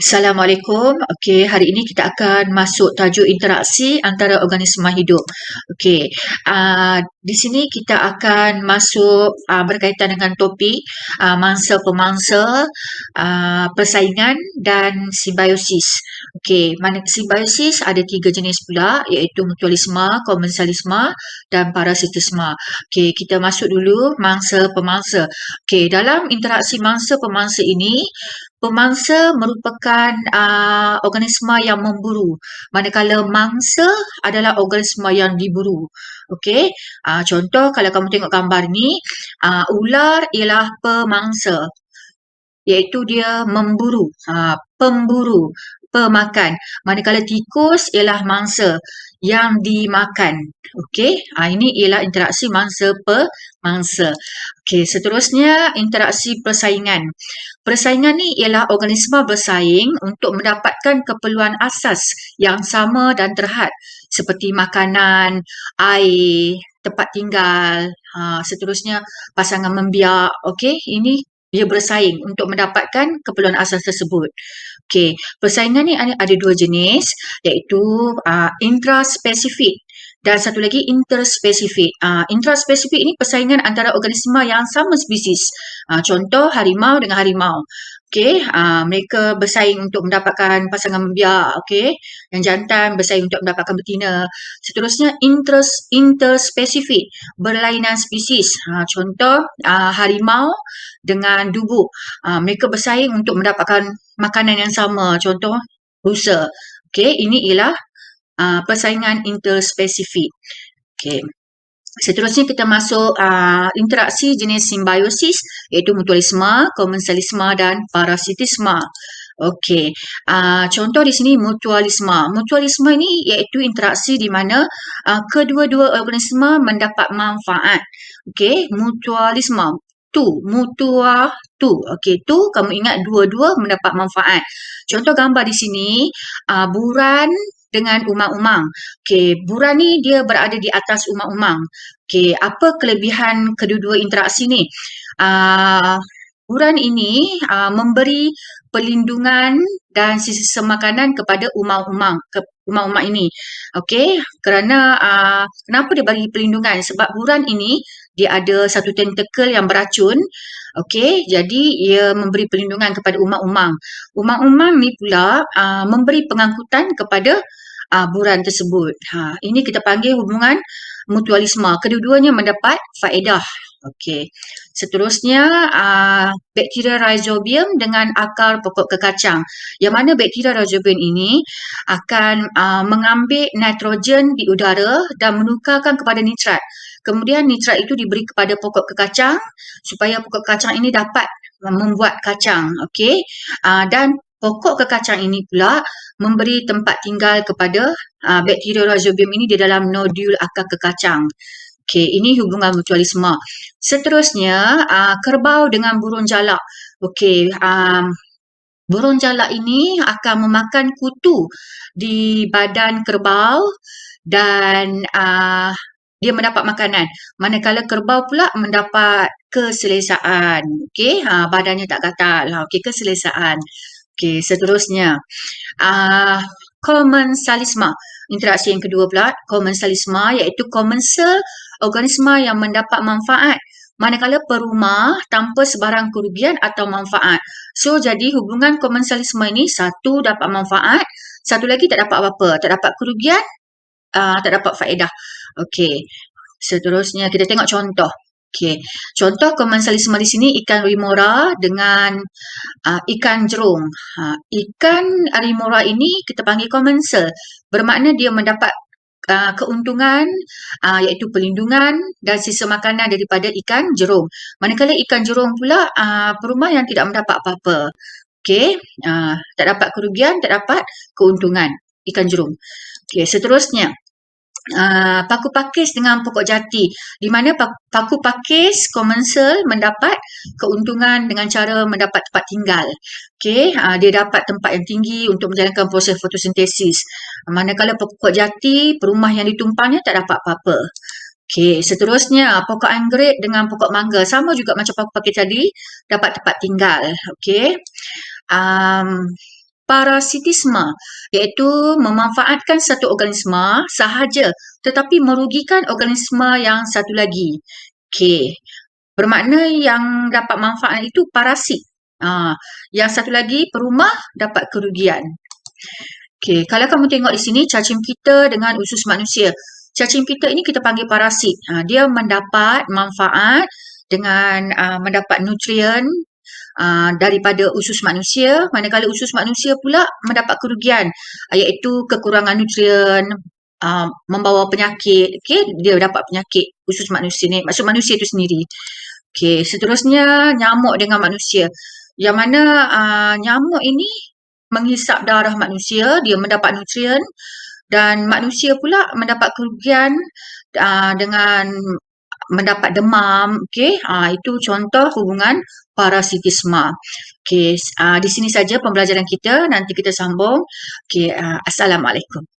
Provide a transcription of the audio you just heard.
Assalamualaikum. Okey, hari ini kita akan masuk tajuk interaksi antara organisma hidup. Okey, di sini kita akan masuk berkaitan dengan topik mangsa-pemangsa, persaingan dan simbiosis. Okey, simbiosis ada 3 jenis pula iaitu mutualisme, komensalisme dan parasitisme. Okey, kita masuk dulu mangsa-pemangsa. Okey, dalam interaksi mangsa-pemangsa ini pemangsa merupakan organisma yang memburu, manakala mangsa adalah organisma yang diburu. Okey, contoh kalau kamu tengok gambar ni, ular ialah pemangsa, iaitu dia memburu, pemburu, pemakan. Manakala tikus ialah mangsa yang dimakan. Okey, ini ialah interaksi mangsa-pemangsa. Okey, seterusnya interaksi persaingan. Persaingan ni ialah organisma bersaing untuk mendapatkan keperluan asas yang sama dan terhad seperti makanan, air, tempat tinggal, seterusnya pasangan membiak. Okey, ini dia bersaing untuk mendapatkan keperluan asas tersebut. Okey, persaingan ni ada 2 jenis iaitu intraspesifik dan satu lagi interspesifik. Intraspesifik ini persaingan antara organisma yang sama spesies. Contoh harimau dengan harimau. Okey, mereka bersaing untuk mendapatkan pasangan membiak. Okey, yang jantan bersaing untuk mendapatkan betina. Seterusnya interspesifik, berlainan spesies. Contoh harimau dengan dubuk. Mereka bersaing untuk mendapatkan makanan yang sama. Contoh rusa. Okey, ini ialah persaingan interspesifik. Okey. Seterusnya kita masuk interaksi jenis simbiosis iaitu mutualisme, komensalisme dan parasitisme. Okey, contoh di sini mutualisme. Mutualisme ini iaitu interaksi di mana kedua-dua organisma mendapat manfaat. Okey, mutualisme. Okey, kamu ingat dua-dua mendapat manfaat. Contoh gambar di sini, buran dengan umang-umang. Okey, buran ni dia berada di atas umang-umang. Okey, apa kelebihan kedua-dua interaksi ni? Buran ini memberi perlindungan dan sisa makanan kepada umang-umang ini. Okey, kerana kenapa dia bagi perlindungan? Sebab buran ini dia ada satu tentakel yang beracun. Okey, jadi ia memberi perlindungan kepada umang-umang. Umang-umang ni pula memberi pengangkutan kepada buran tersebut. Ini kita panggil hubungan mutualisme. Kedua-duanya mendapat faedah. Okey. Seterusnya bakteria rhizobium dengan akar pokok kekacang. Yang mana bakteria rhizobium ini akan mengambil nitrogen di udara dan menukarkan kepada nitrat. Kemudian nitrat itu diberi kepada pokok kekacang supaya pokok kacang ini dapat membuat kacang. Okey. Dan pokok kekacang ini pula memberi tempat tinggal kepada bakteria rhizobium ini di dalam nodul akar kekacang. Okey, ini hubungan mutualisme. Seterusnya, kerbau dengan burung jalak. Okey, burung jalak ini akan memakan kutu di badan kerbau dan dia mendapat makanan. Manakala kerbau pula mendapat keselesaan. Okey, badannya tak gatal. Okey, keselesaan. Okey, seterusnya. Komensalisme. Interaksi yang kedua pula, komensalisme iaitu komensa organisma yang mendapat manfaat manakala perumah tanpa sebarang kerugian atau manfaat. So, jadi hubungan komensalisme ini satu dapat manfaat, satu lagi tak dapat apa-apa. Tak dapat kerugian, tak dapat faedah. Okey, seterusnya kita tengok contoh. Okey, contoh komensalisme di sini ikan remora dengan ikan jerung. Ikan remora ini kita panggil komensal. Bermakna dia mendapat keuntungan iaitu perlindungan dan sisa makanan daripada ikan jerung. Manakala ikan jerung pula perumah yang tidak mendapat apa-apa. Okey, tak dapat kerugian, tak dapat keuntungan ikan jerung. Okey, seterusnya. Paku pakis dengan pokok jati, di mana paku pakis komensal mendapat keuntungan dengan cara mendapat tempat tinggal. Okey, dia dapat tempat yang tinggi untuk menjalankan proses fotosintesis. Manakala pokok jati, perumah yang ditumpangnya tak dapat apa-apa. Okey, seterusnya pokok anggrek dengan pokok mangga sama juga macam paku pakis tadi, dapat tempat tinggal. Okey. parasitisme, iaitu memanfaatkan satu organisma sahaja tetapi merugikan organisma yang satu lagi. Okey. Bermakna yang dapat manfaat itu parasit. Yang satu lagi perumah dapat kerugian. Okey, kalau kamu tengok di sini cacing pita dengan usus manusia. Cacing pita ini kita panggil parasit. Dia mendapat manfaat dengan mendapat nutrien daripada usus manusia, manakala usus manusia pula mendapat kerugian, iaitu kekurangan nutrien, membawa penyakit. Okey, dia dapat penyakit usus manusia ni, maksud manusia itu sendiri. Okey, seterusnya nyamuk dengan manusia. Yang mana nyamuk ini menghisap darah manusia, dia mendapat nutrien dan manusia pula mendapat kerugian dengan mendapat demam. Okey, itu contoh hubungan parasitisme. Okey, di sini saja pembelajaran kita. Nanti kita sambung. Okey, Assalamualaikum.